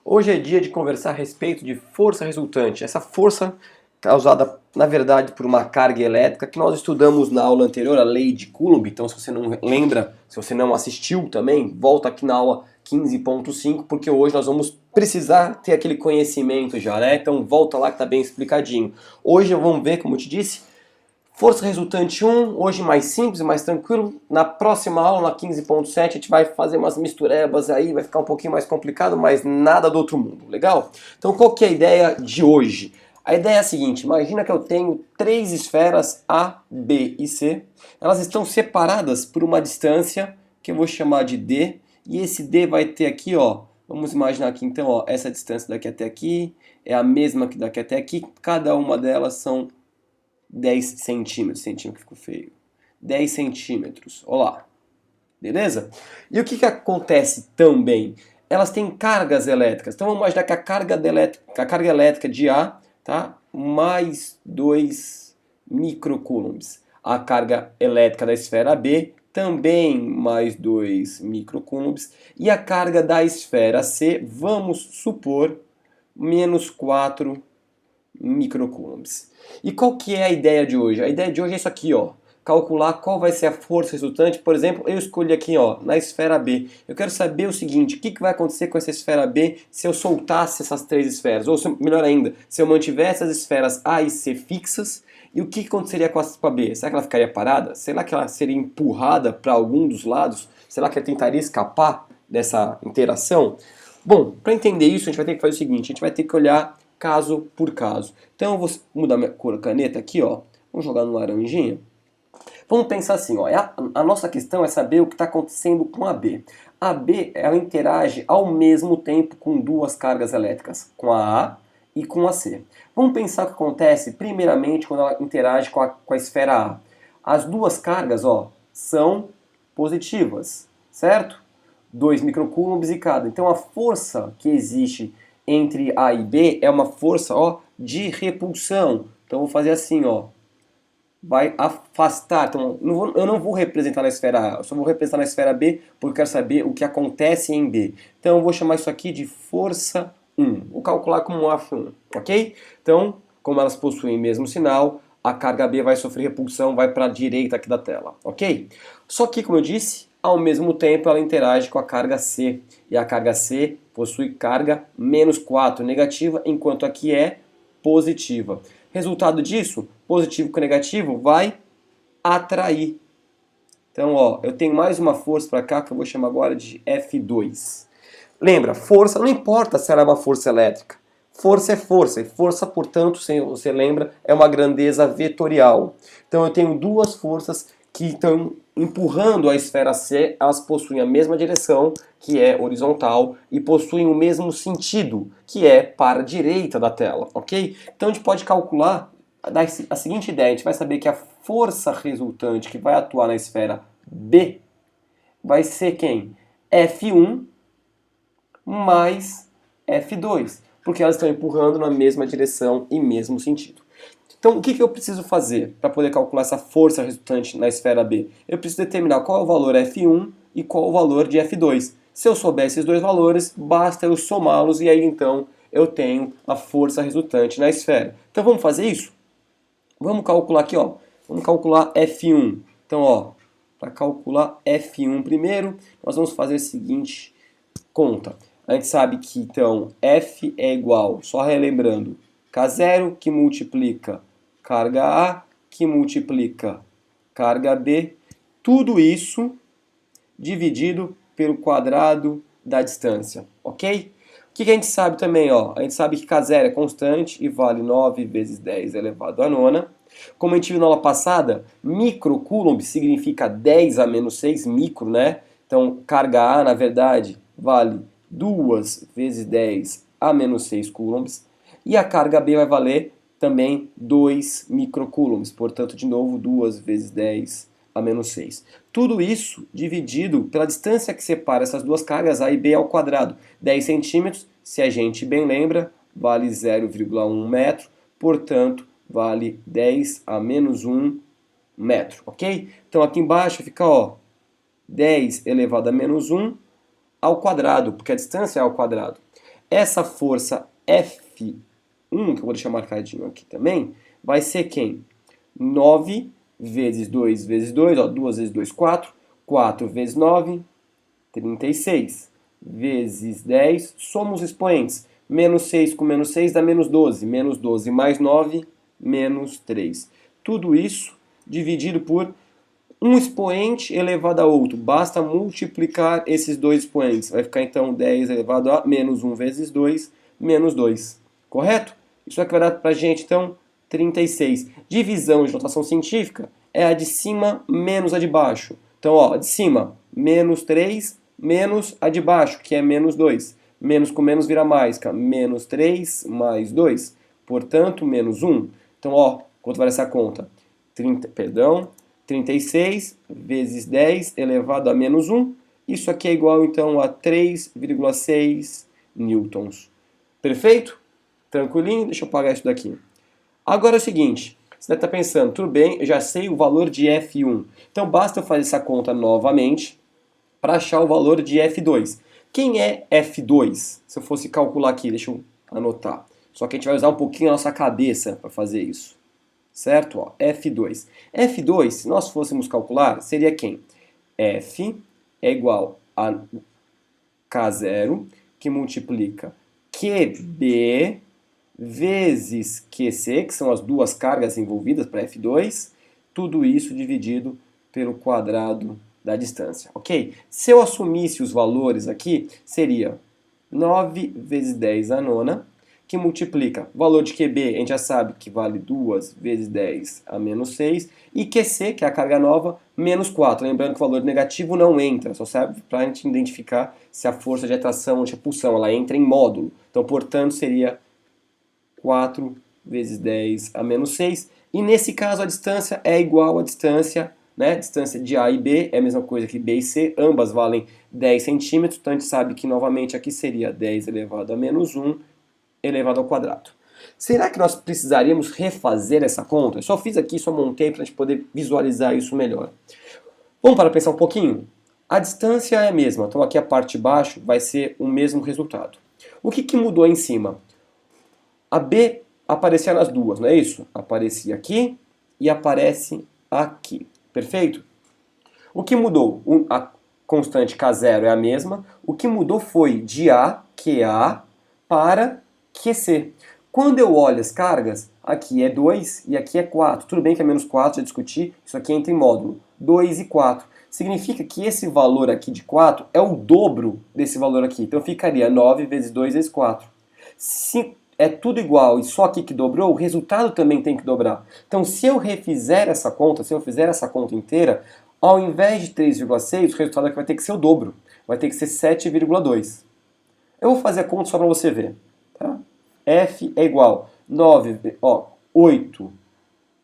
Hoje é dia de conversar a respeito de força resultante. Essa força causada, na verdade, por uma carga elétrica que nós estudamos na aula anterior, a lei de Coulomb. Então, se você não lembra, se você não assistiu também, volta aqui na aula 15.5, porque hoje nós vamos precisar ter aquele conhecimento já, né? Então, volta lá que está bem explicadinho. Hoje vamos ver, como eu te disse, força resultante 1, hoje mais simples, mais tranquilo. Na próxima aula, na 15.7, a gente vai fazer umas misturebas aí, vai ficar um pouquinho mais complicado, mas nada do outro mundo, legal? Então qual que é a ideia de hoje? A ideia é a seguinte, imagina que eu tenho três esferas A, B e C. Elas estão separadas por uma distância que eu vou chamar de D, e esse D vai ter aqui, ó, vamos imaginar aqui então, ó, essa distância daqui até aqui é a mesma que daqui até aqui, cada uma delas são 10 centímetros, centímetro que ficou feio. 10 centímetros, olha lá. Beleza? E o que acontece também? Elas têm cargas elétricas. Então vamos imaginar que a carga elétrica de A, tá? Mais 2 microcoulombs. A carga elétrica da esfera B também mais 2 microcoulombs. E a carga da esfera C, vamos supor, menos 4 microcoulombs. E qual que é a ideia de hoje? A ideia de hoje é isso aqui, ó. Calcular qual vai ser a força resultante. Por exemplo, eu escolhi aqui, ó, na esfera B. Eu quero saber o seguinte, o que vai acontecer com essa esfera B se eu soltasse essas três esferas? Ou, melhor ainda, se eu mantivesse as esferas A e C fixas, e o que aconteceria com a B? Será que ela ficaria parada? Será que ela seria empurrada para algum dos lados? Será que ela tentaria escapar dessa interação? Bom, para entender isso, a gente vai ter que fazer o seguinte, a gente vai ter que olhar caso por caso. Então eu vou mudar minha cor caneta aqui, ó. Vamos jogar no laranjinha. Vamos pensar assim, ó. A nossa questão é saber o que está acontecendo com a B. A B, ela interage ao mesmo tempo com duas cargas elétricas, com a A e com a C. Vamos pensar o que acontece primeiramente quando ela interage com a esfera A. As duas cargas, ó, são positivas, certo? 2 microcoulombs em cada. Então a força que existe entre A e B é uma força, ó, de repulsão. Então eu vou fazer assim, ó. Vai afastar. Então eu não vou representar na esfera A, eu só vou representar na esfera B porque eu quero saber o que acontece em B. Então eu vou chamar isso aqui de força 1. Vou calcular como F1, ok? Então, como elas possuem o mesmo sinal, a carga B vai sofrer repulsão, vai para a direita aqui da tela, ok? Só que, como eu disse, ao mesmo tempo ela interage com a carga C. E a carga C possui carga menos 4 negativa, enquanto aqui é positiva. Resultado disso, positivo com negativo vai atrair. Então, ó, eu tenho mais uma força para cá que eu vou chamar agora de F2. Lembra, força não importa se ela é uma força elétrica. Força é força, e força, portanto, se você lembra, é uma grandeza vetorial. Então eu tenho duas forças que estão empurrando a esfera C, elas possuem a mesma direção, que é horizontal, e possuem o mesmo sentido, que é para a direita da tela, ok? Então a gente pode calcular a seguinte ideia, a gente vai saber que a força resultante que vai atuar na esfera B vai ser quem? F1 mais F2, porque elas estão empurrando na mesma direção e mesmo sentido. Então, o que eu preciso fazer para poder calcular essa força resultante na esfera B? Eu preciso determinar qual é o valor F1 e qual é o valor de F2. Se eu souber esses dois valores, basta eu somá-los e aí então eu tenho a força resultante na esfera. Então vamos fazer isso? Vamos calcular aqui, ó. Vamos calcular F1. Então, ó, para calcular F1 primeiro, nós vamos fazer a seguinte conta. A gente sabe que então F é igual, só relembrando, K0 que multiplica carga A, que multiplica carga B, tudo isso dividido pelo quadrado da distância, ok? O que a gente sabe também? Ó? A gente sabe que K0 é constante e vale 9 vezes 10 elevado a nona. Como a gente viu na aula passada, microcoulomb significa 10 a menos 6, micro, né? Então, carga A, na verdade, vale 2 vezes 10 a menos 6 coulombs. E a carga B vai valer também 2 microcoulombs. Portanto, de novo, 2 vezes 10 a menos 6. Tudo isso dividido pela distância que separa essas duas cargas, A e B ao quadrado. 10 centímetros, se a gente bem lembra, vale 0,1 metro. Portanto, vale 10 a menos 1 metro, ok? Então aqui embaixo fica, ó, 10 elevado a menos 1 ao quadrado, porque a distância é ao quadrado. essa força F1, que eu vou deixar marcadinho aqui também, vai ser quem? 9 vezes 2 vezes 2, ó, 2 vezes 2, 4. 4 vezes 9, 36. Vezes 10, somos expoentes. Menos 6 com menos 6 dá menos 12. Menos 12 mais 9, menos 3. Tudo isso dividido por um expoente elevado a outro. Basta multiplicar esses dois expoentes. Vai ficar então 10 elevado a menos 1 vezes 2, menos 2. Correto? Isso aqui vai dar pra gente então 36. Divisão de notação científica é a de cima menos a de baixo. Então, ó, a de cima, menos 3, menos a de baixo, que é menos 2. Menos com menos vira mais, que é menos 3 mais 2. Portanto, menos 1. Então, ó, quanto vale essa conta? 36 vezes 10 elevado a menos 1. Isso aqui é igual, então, a 3,6 newtons. Perfeito? Tranquilinho? Deixa eu apagar isso daqui. Agora é o seguinte, você deve estar pensando, tudo bem, eu já sei o valor de F1. Então basta eu fazer essa conta novamente para achar o valor de F2. Quem é F2? Se eu fosse calcular aqui, deixa eu anotar. Só que a gente vai usar um pouquinho a nossa cabeça para fazer isso. Certo? Ó, F2. F2, se nós fôssemos calcular, seria quem? F é igual a K0, que multiplica QB vezes QC, que são as duas cargas envolvidas para F2, tudo isso dividido pelo quadrado da distância, ok? Se eu assumisse os valores aqui, seria 9 vezes 10 a nona, que multiplica o valor de QB, a gente já sabe que vale 2 vezes 10 a menos 6, e QC, que é a carga nova, menos 4. Lembrando que o valor negativo não entra, só serve para a gente identificar se a força de atração ou de repulsão ela entra em módulo. Então, portanto, seria 4 vezes 10 a menos 6. E nesse caso a distância é igual à distância, né? Distância de A e B é a mesma coisa que B e C. Ambas valem 10 centímetros. Então a gente sabe que novamente aqui seria 10 elevado a menos 1 elevado ao quadrado. Será que nós precisaríamos refazer essa conta? Eu só fiz aqui, só montei para a gente poder visualizar isso melhor. Vamos para pensar um pouquinho? A distância é a mesma. Então aqui a parte de baixo vai ser o mesmo resultado. O que mudou em cima? A B aparecia nas duas, não é isso? Aparecia aqui e aparece aqui. Perfeito? O que mudou? A constante K0 é a mesma. O que mudou foi de A, QA, para QC. Quando eu olho as cargas, aqui é 2 e aqui é 4. Tudo bem que é menos 4, já discuti, isso aqui entra em módulo. 2 e 4. Significa que esse valor aqui de 4 é o dobro desse valor aqui. Então ficaria 9 vezes 2 vezes 4. Se é tudo igual e só aqui que dobrou, o resultado também tem que dobrar. Então, se eu refizer essa conta, se eu fizer essa conta inteira, ao invés de 3,6, o resultado aqui vai ter que ser o dobro. Vai ter que ser 7,2. Eu vou fazer a conta só para você ver. Tá? F é igual 8.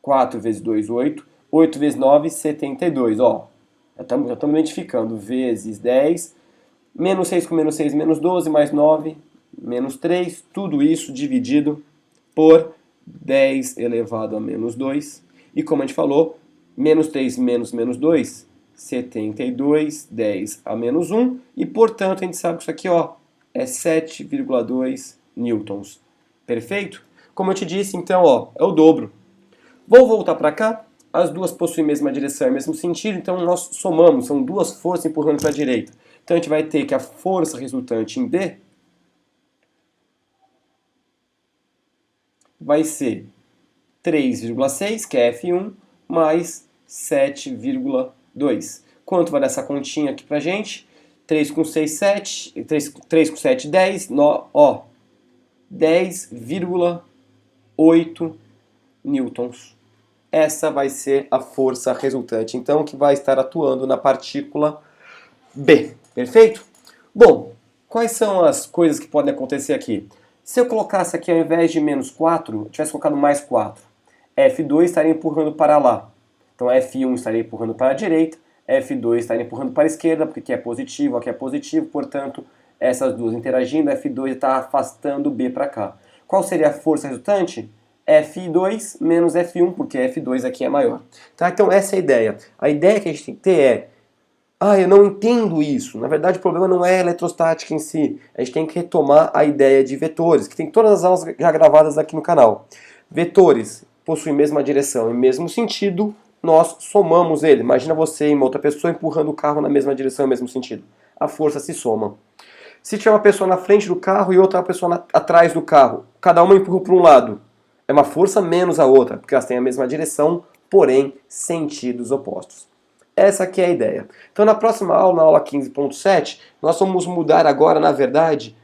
4 vezes 2, 8. 8 vezes 9, 72. Ó, já estamos identificando. Vezes 10. Menos 6 com menos 6, menos 12, mais 9, menos 3, tudo isso dividido por 10 elevado a menos 2. E como a gente falou, menos 3 menos menos 2, 72, 10 a menos 1. E portanto a gente sabe que isso aqui ó, é 7,2 newtons. Perfeito? Como eu te disse, então ó, é o dobro. Vou voltar para cá. As duas possuem a mesma direção e o mesmo sentido, então nós somamos, são duas forças empurrando para a direita. Então a gente vai ter que a força resultante em B vai ser 3,6, que é F1, mais 7,2. Quanto vai dar essa continha aqui pra gente? 3 com 6, 7. 3 com 7, 10. Ó, 10,8 newtons. Essa vai ser a força resultante, então, que vai estar atuando na partícula B. Perfeito? Bom, quais são as coisas que podem acontecer aqui? Se eu colocasse aqui, ao invés de menos 4, eu tivesse colocado mais 4, F2 estaria empurrando para lá. Então F1 estaria empurrando para a direita, F2 estaria empurrando para a esquerda, porque aqui é positivo, portanto, essas duas interagindo, F2 está afastando B para cá. Qual seria a força resultante? F2 menos F1, porque F2 aqui é maior. Tá? Então essa é a ideia. A ideia que a gente tem que ter é Ah, eu não entendo isso. Na verdade, o problema não é a eletrostática em si. A gente tem que retomar a ideia de vetores, que tem todas as aulas já gravadas aqui no canal. Vetores possuem mesma direção e mesmo sentido, nós somamos ele. Imagina você e uma outra pessoa empurrando o carro na mesma direção e mesmo sentido. A força se soma. Se tiver uma pessoa na frente do carro e outra pessoa atrás do carro, cada uma empurra para um lado. É uma força menos a outra, porque elas têm a mesma direção, porém sentidos opostos. Essa aqui é a ideia. Então na próxima aula, na aula 15.7, nós vamos mudar agora, na verdade,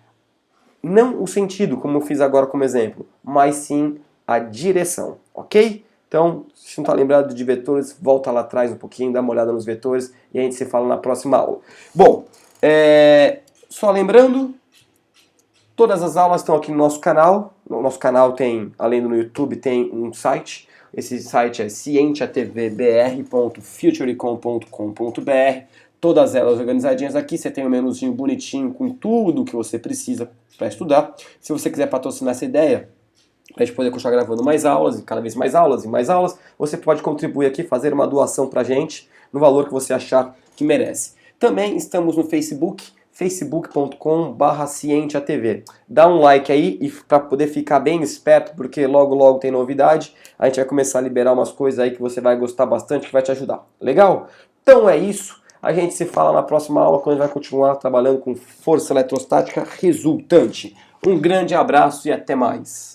não o sentido, como eu fiz agora como exemplo, mas sim a direção, ok? Então, se não está lembrado de vetores, volta lá atrás um pouquinho, dá uma olhada nos vetores e a gente se fala na próxima aula. Bom, só lembrando, todas as aulas estão aqui no nosso canal. No nosso canal tem, além do YouTube, tem um site. Esse site é cienciatvbr.futurecom.com.br. Todas elas organizadinhas aqui. Você tem um menuzinho bonitinho com tudo que você precisa para estudar. Se você quiser patrocinar essa ideia, para a gente poder continuar gravando mais aulas, e cada vez mais aulas e mais aulas, você pode contribuir aqui, fazer uma doação para a gente, no valor que você achar que merece. Também estamos no Facebook, facebook.com/cientiatv. Dá um like aí e para poder ficar bem esperto, porque logo logo tem novidade. A gente vai começar a liberar umas coisas aí que você vai gostar bastante, que vai te ajudar. Legal? Então é isso. A gente se fala na próxima aula, quando a gente vai continuar trabalhando com força eletrostática resultante. Um grande abraço e até mais.